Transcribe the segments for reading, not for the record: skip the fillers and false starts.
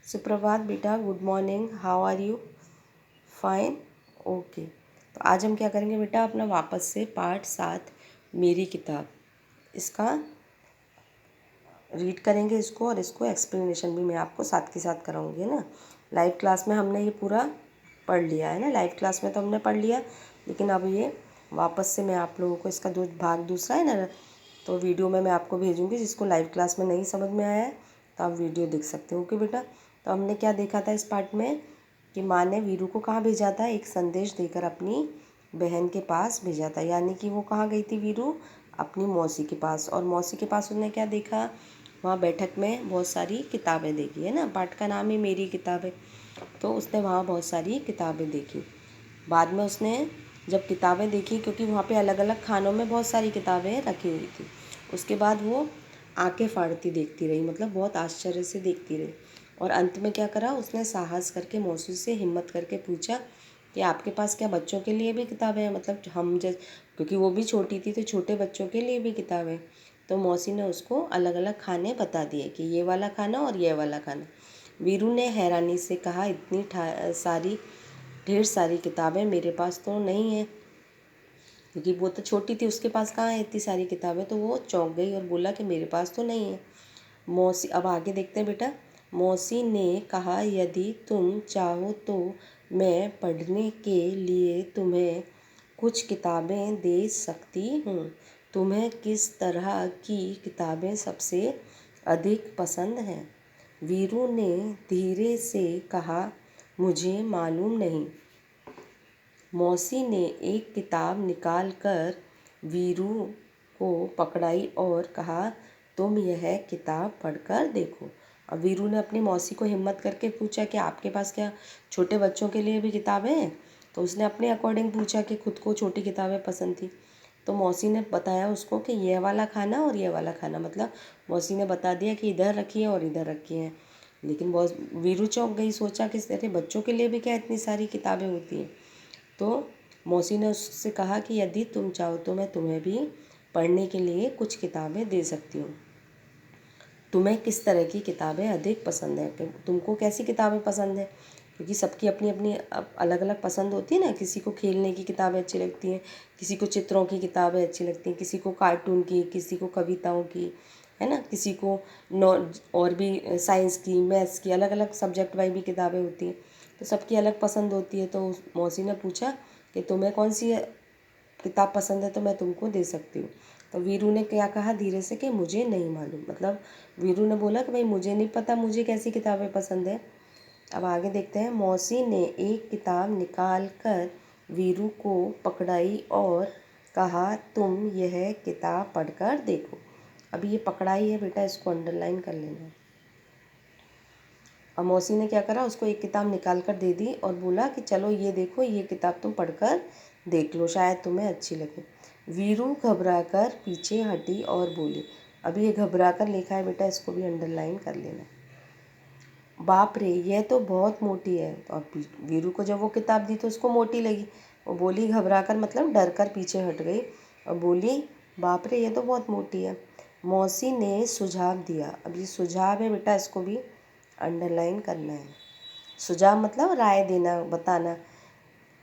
सुप्रभात बेटा, good morning, how are you? Fine, okay. तो आज हम क्या करेंगे बेटा, अपना वापस से पार्ट 7 मेरी किताब, इसका रीड करेंगे इसको, और इसको एक्सप्लेनेशन भी मैं आपको साथ के साथ कराऊंगी, है ना। लाइव क्लास में हमने ये पूरा पढ़ लिया है ना, लाइव क्लास में तो हमने पढ़ लिया, लेकिन अब ये वापस से मैं आप लोगों को इसका भाग दूसरा है ना, तो वीडियो में मैं आपको भेजूँगी। जिसको लाइव क्लास में नहीं समझ में आया है तो आप वीडियो देख सकते हो। ओके बेटा, तो हमने क्या देखा था इस पार्ट में कि माँ ने वीरू को कहाँ भेजा था, एक संदेश देकर अपनी बहन के पास भेजा था। यानी कि वो कहाँ गई थी वीरू, अपनी मौसी के पास। और मौसी के पास उसने क्या देखा, वहाँ बैठक में बहुत सारी किताबें देखी, है ना। पाठ का नाम ही मेरी किताबें, तो उसने वहाँ बहुत सारी किताबें देखी। बाद में उसने जब किताबें देखी, क्योंकि वहाँ पे अलग अलग खानों में बहुत सारी किताबें रखी हुई थी, उसके बाद वो आंखें फाड़ती देखती रही, मतलब बहुत आश्चर्य से देखती रही। और अंत में क्या करा, उसने साहस करके मौसी से हिम्मत करके पूछा कि आपके पास क्या बच्चों के लिए भी किताबें हैं, मतलब हम जैसे, क्योंकि वो भी छोटी थी तो छोटे बच्चों के लिए भी किताबें। तो मौसी ने उसको अलग अलग खाने बता दिए कि ये वाला खाना और ये वाला खाना। वीरू ने हैरानी से कहा, इतनी ढेर सारी किताबें मेरे पास तो नहीं है, क्योंकि वो तो छोटी थी, उसके पास कहाँ है इतनी सारी किताबें। तो वो चौंक गई और बोला कि मेरे पास तो नहीं है। मौसी, अब आगे देखते हैं बेटा। मौसी ने कहा, यदि तुम चाहो तो मैं पढ़ने के लिए तुम्हें कुछ किताबें दे सकती हूँ। तुम्हें किस तरह की किताबें सबसे अधिक पसंद हैं? वीरू ने धीरे से कहा, मुझे मालूम नहीं। मौसी ने एक किताब निकाल कर वीरू को पकड़ाई और कहा, तुम यह किताब पढ़कर देखो। अब वीरू ने अपनी मौसी को हिम्मत करके पूछा कि आपके पास क्या छोटे बच्चों के लिए भी किताबें हैं? तो उसने अपने अकॉर्डिंग पूछा कि खुद को छोटी किताबें पसंद थी। तो मौसी ने बताया उसको कि यह वाला खाना और यह वाला खाना, मतलब मौसी ने बता दिया कि इधर रखी है और इधर रखी है। लेकिन बहुत वीरू चौंक गई, सोचा कि अरे बच्चों के लिए भी क्या इतनी सारी किताबें होती हैं। तो मौसी ने उससे कहा कि यदि तुम चाहो तो मैं तुम्हें भी पढ़ने के लिए कुछ किताबें दे सकती हूँ। तुम्हें किस तरह की किताबें अधिक पसंद है, तुमको कैसी किताबें पसंद है? क्योंकि सबकी अपनी अपनी अलग अलग पसंद होती है ना। किसी को खेलने की किताबें अच्छी लगती हैं, किसी को चित्रों की किताबें अच्छी लगती हैं, किसी को कार्टून की, किसी को कविताओं की, है ना, किसी को नॉ और भी साइंस की, मैथ्स की, अलग अलग सब्जेक्ट वाइज भी किताबें होती हैं। तो सबकी अलग पसंद होती है। तो मौसी ने पूछा कि तुम्हें कौन सी किताब पसंद है तो मैं तुमको दे सकती हूँ। तो वीरू ने क्या कहा धीरे से कि मुझे नहीं मालूम, मतलब वीरू ने बोला कि भाई मुझे नहीं पता मुझे कैसी किताबें पसंद है। अब आगे देखते हैं। मौसी ने एक किताब निकाल कर वीरू को पकड़ाई और कहा, तुम यह किताब पढ़कर देखो। अब ये पकड़ाई है बेटा, इसको अंडरलाइन कर लेना। अब मौसी ने क्या करा, उसको एक किताब निकाल कर दे दी और बोला कि चलो ये देखो, ये किताब तुम पढ़कर देख लो, शायद तुम्हें अच्छी लगे। वीरू घबरा कर पीछे हटी और बोली। अब ये घबरा कर लिखा है बेटा, इसको भी अंडरलाइन कर लेना। बाप रे, यह तो बहुत मोटी है। तो अब वीरू को जब वो किताब दी तो उसको मोटी लगी। वो बोली घबरा कर, मतलब डर कर पीछे हट गई और बोली, बाप रे ये तो बहुत मोटी है। मौसी ने सुझाव दिया। अब ये सुझाव है बेटा, इसको भी अंडरलाइन करना है। सुझाव मतलब राय देना, बताना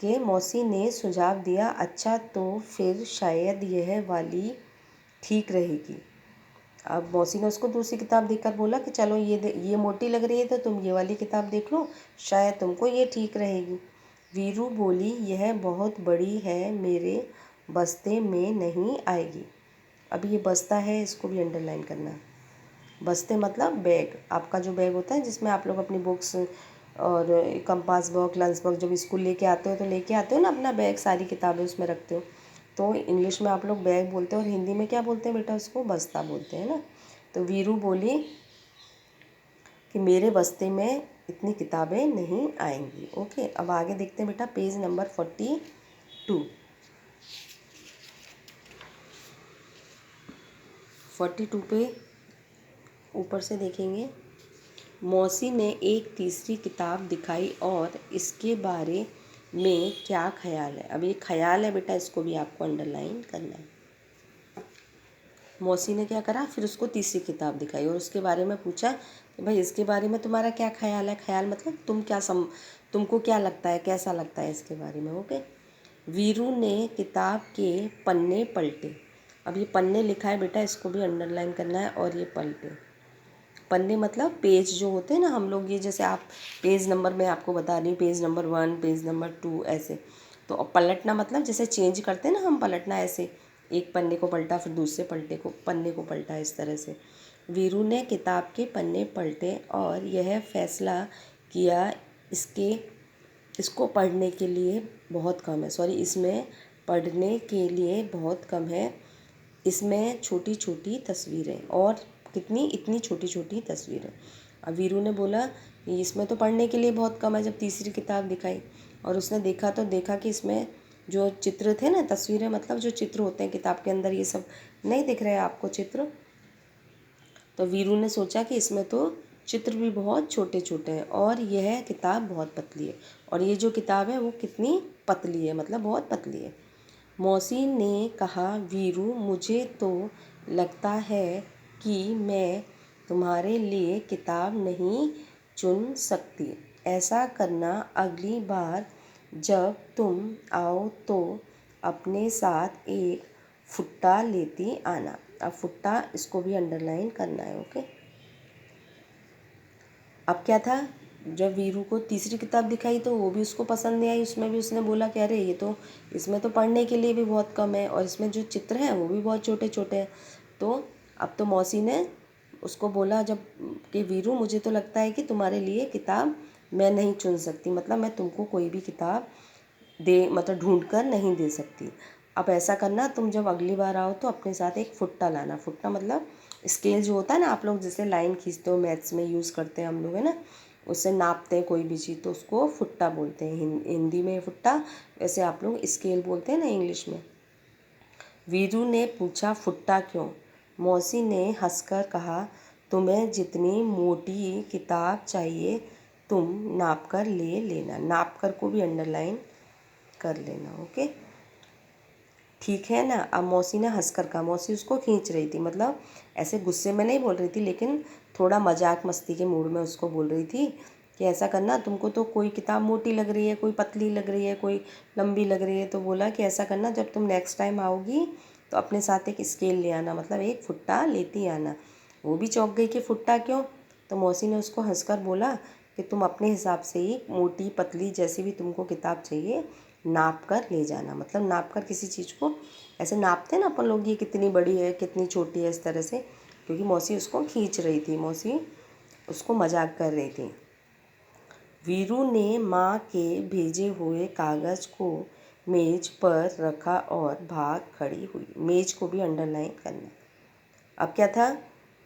कि मौसी ने सुझाव दिया, अच्छा तो फिर शायद यह वाली ठीक रहेगी। अब मौसी ने उसको दूसरी किताब देखकर बोला कि चलो ये मोटी लग रही है तो तुम ये वाली किताब देख लो, शायद तुमको ये ठीक रहेगी। वीरू बोली, यह बहुत बड़ी है, मेरे बस्ते में नहीं आएगी। अब ये बस्ता है, इसको भी अंडरलाइन करना। बस्ते मतलब बैग, आपका जो बैग होता है जिसमें आप लोग अपनी बुक्स और कंपास बॉक्स, लंच बॉक्स, जब स्कूल लेके आते हो तो लेके आते हो ना अपना बैग, सारी किताबें उसमें रखते हो। तो इंग्लिश में आप लोग बैग बोलते हो और हिंदी में क्या बोलते हैं बेटा, उसको बस्ता बोलते हैं ना। तो वीरू बोली कि मेरे बस्ते में इतनी किताबें नहीं आएंगी। ओके, अब आगे देखते हैं बेटा, पेज नंबर 42 पे ऊपर से देखेंगे। मौसी ने एक तीसरी किताब दिखाई और इसके बारे में क्या ख्याल है? अब ये ख्याल है बेटा, इसको भी आपको अंडरलाइन करना है। मौसी ने क्या करा, फिर उसको तीसरी किताब दिखाई और उसके बारे में पूछा कि भाई इसके बारे में तुम्हारा क्या ख्याल है। ख्याल मतलब तुमको क्या लगता है, कैसा लगता है इसके बारे में। ओके। वीरू ने किताब के पन्ने पलटे। अब ये पन्ने लिखा है बेटा, इसको भी अंडरलाइन करना है। और ये पलटे, पन्ने मतलब पेज जो होते हैं ना, हम लोग ये जैसे आप पेज नंबर में आपको बता रही हूँ, पेज नंबर 1, पेज नंबर 2 ऐसे। तो अब पलटना मतलब जैसे चेंज करते हैं ना हम, पलटना ऐसे, एक पन्ने को पलटा फिर दूसरे पन्ने को पलटा, इस तरह से। वीरू ने किताब के पन्ने पलटे और यह फैसला किया इसको पढ़ने के लिए बहुत कम है, सॉरी, इसमें पढ़ने के लिए बहुत कम है। इसमें छोटी छोटी तस्वीरें, और कितनी, इतनी छोटी छोटी तस्वीरें। अब वीरू ने बोला इसमें तो पढ़ने के लिए बहुत कम है। जब तीसरी किताब दिखाई और उसने देखा तो देखा कि इसमें जो चित्र थे ना, तस्वीरें मतलब जो चित्र होते हैं किताब के अंदर, ये सब नहीं दिख रहे हैं आपको चित्र। तो वीरू ने सोचा कि इसमें तो चित्र भी बहुत छोटे छोटे हैं और यह किताब बहुत पतली है। और ये जो किताब है वो कितनी पतली है, मतलब बहुत पतली है। मौसी ने कहा, वीरू मुझे तो लगता है कि मैं तुम्हारे लिए किताब नहीं चुन सकती। ऐसा करना, अगली बार जब तुम आओ तो अपने साथ एक फुट्टा लेती आना। अब फुट्टा, इसको भी अंडरलाइन करना है। ओके। अब क्या था, जब वीरू को तीसरी किताब दिखाई तो वो भी उसको पसंद नहीं आई। उसमें भी उसने बोला कि अरे ये तो, इसमें तो पढ़ने के लिए भी बहुत कम है और इसमें जो चित्र हैं वो भी बहुत छोटे छोटे हैं। तो अब तो मौसी ने उसको बोला जब कि वीरू मुझे तो लगता है कि तुम्हारे लिए किताब मैं नहीं चुन सकती, मतलब मैं तुमको कोई भी किताब मतलब ढूंढ कर नहीं दे सकती। अब ऐसा करना, तुम जब अगली बार आओ तो अपने साथ एक फुट्टा लाना। फुट्टा मतलब स्केल जो होता है ना, आप लोग जैसे लाइन खींचते हो, मैथ्स में यूज़ करते हैं हम लोग, है ना, उससे नापते हैं कोई भी चीज़, तो उसको फुट्टा बोलते हैं। हिंदी में फुट्टा, वैसे आप लोग स्केल बोलते हैं ना इंग्लिश में। वीरू ने पूछा, फुट्टा क्यों? मौसी ने हंसकर कहा, तुम्हें जितनी मोटी किताब चाहिए तुम नाप कर ले लेना। नाप कर को भी अंडरलाइन कर लेना। ओके, ठीक है ना। अब मौसी ने हंसकर कहा, मौसी उसको खींच रही थी, मतलब ऐसे गुस्से में नहीं बोल रही थी, लेकिन थोड़ा मजाक मस्ती के मूड में उसको बोल रही थी कि ऐसा करना, तुमको तो कोई किताब मोटी लग रही है, कोई पतली लग रही है, कोई लंबी लग रही है। तो बोला कि ऐसा करना, जब तुम नेक्स्ट टाइम आओगी तो अपने साथ एक स्केल ले आना, मतलब एक फुट्टा लेती आना। वो भी चौंक गई कि फुट्टा क्यों? तो मौसी ने उसको हंसकर बोला कि तुम अपने हिसाब से ही मोटी पतली जैसी भी तुमको किताब चाहिए नाप कर ले जाना। मतलब नाप कर किसी चीज़ को ऐसे नापते ना अपन लोग, ये कितनी बड़ी है कितनी छोटी है, इस तरह से। क्योंकि मौसी उसको खींच रही थी, मौसी उसको मजाक कर रही थी। वीरू ने माँ के भेजे हुए कागज़ को मेज पर रखा और भाग खड़ी हुई। मेज को भी अंडरलाइन करना। अब क्या था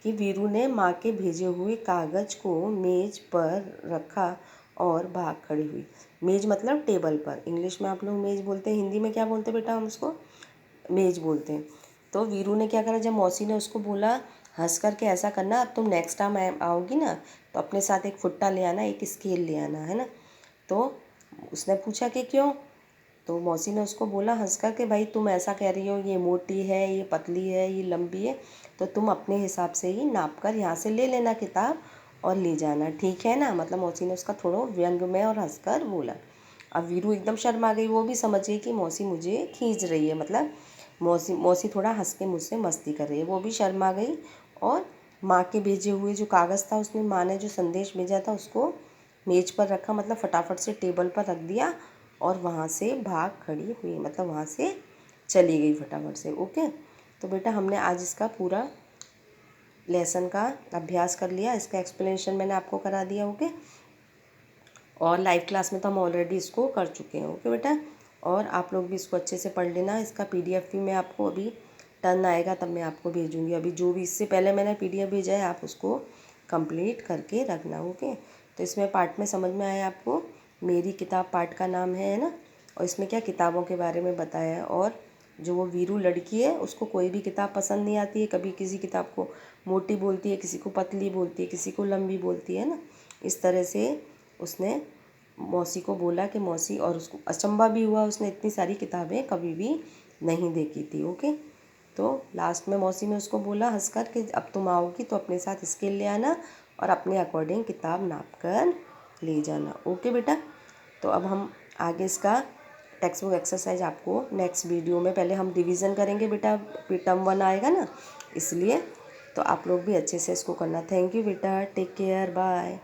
कि वीरू ने माँ के भेजे हुए कागज़ को मेज पर रखा और भाग खड़ी हुई। मेज मतलब टेबल पर, इंग्लिश में आप लोग मेज बोलते हैं, हिंदी में क्या बोलते हैं बेटा हम उसको? मेज बोलते हैं। तो वीरू ने क्या करा, जब मौसी ने उसको बोला हंस करके ऐसा करना, अब तुम नेक्स्ट टाइम आओगी ना तो अपने साथ एक फुट्टा ले आना, एक स्केल ले आना, है ना। तो उसने पूछा कि क्यों? तो मौसी ने उसको बोला हंस कर के, भाई तुम ऐसा कह रही हो ये मोटी है, ये पतली है, ये लंबी है, तो तुम अपने हिसाब से ही नाप कर यहाँ से ले लेना किताब और ले जाना, ठीक है ना। मतलब मौसी ने उसका थोड़ा व्यंग में और हंसकर बोला। अब वीरू एकदम शर्मा गई, वो भी समझ गई कि मौसी मुझे खींच रही है, मतलब मौसी थोड़ा हंस के मुझसे मस्ती कर रही है, वो भी शर्मा गई। और माँ के भेजे हुए जो कागज़ था, उसमें माँ ने जो संदेश भेजा था उसको मेज पर रखा, मतलब फटाफट से टेबल पर रख दिया और वहाँ से भाग खड़ी हुई, मतलब वहाँ से चली गई फटाफट से। ओके, तो बेटा हमने आज इसका पूरा लेसन का अभ्यास कर लिया, इसका एक्सप्लेनेशन मैंने आपको करा दिया। ओके, और लाइव क्लास में तो हम ऑलरेडी इसको कर चुके हैं। ओके बेटा, और आप लोग भी इसको अच्छे से पढ़ लेना। इसका PDF भी मैं आपको अभी टर्न आएगा तब मैं आपको भेजूँगी। अभी जो भी इससे पहले मैंने PDF भेजा है आप उसको कंप्लीट करके रखना। ओके, तो इसमें पार्ट में समझ में आया आपको? मेरी किताब पार्ट का नाम है ना, और इसमें क्या किताबों के बारे में बताया है। और जो वो वीरू लड़की है उसको कोई भी किताब पसंद नहीं आती है, कभी किसी किताब को मोटी बोलती है, किसी को पतली बोलती है, किसी को लंबी बोलती है ना। इस तरह से उसने मौसी को बोला कि मौसी, और उसको अचंभा भी हुआ, उसने इतनी सारी किताबें कभी भी नहीं देखी थी। ओके, तो लास्ट में मौसी ने उसको बोला हंसकर कि अब तुम आओगी तो अपने साथ स्केल ले आना और अपने अकॉर्डिंग किताब नाप कर ले जाना। ओके बेटा। तो अब हम आगे इसका टेक्स्ट बुक एक्सरसाइज आपको नेक्स्ट वीडियो में, पहले हम रिवीजन करेंगे बेटा, टर्म 1 आएगा ना, इसलिए तो आप लोग भी अच्छे से इसको करना। थैंक यू बेटा, टेक केयर, बाय।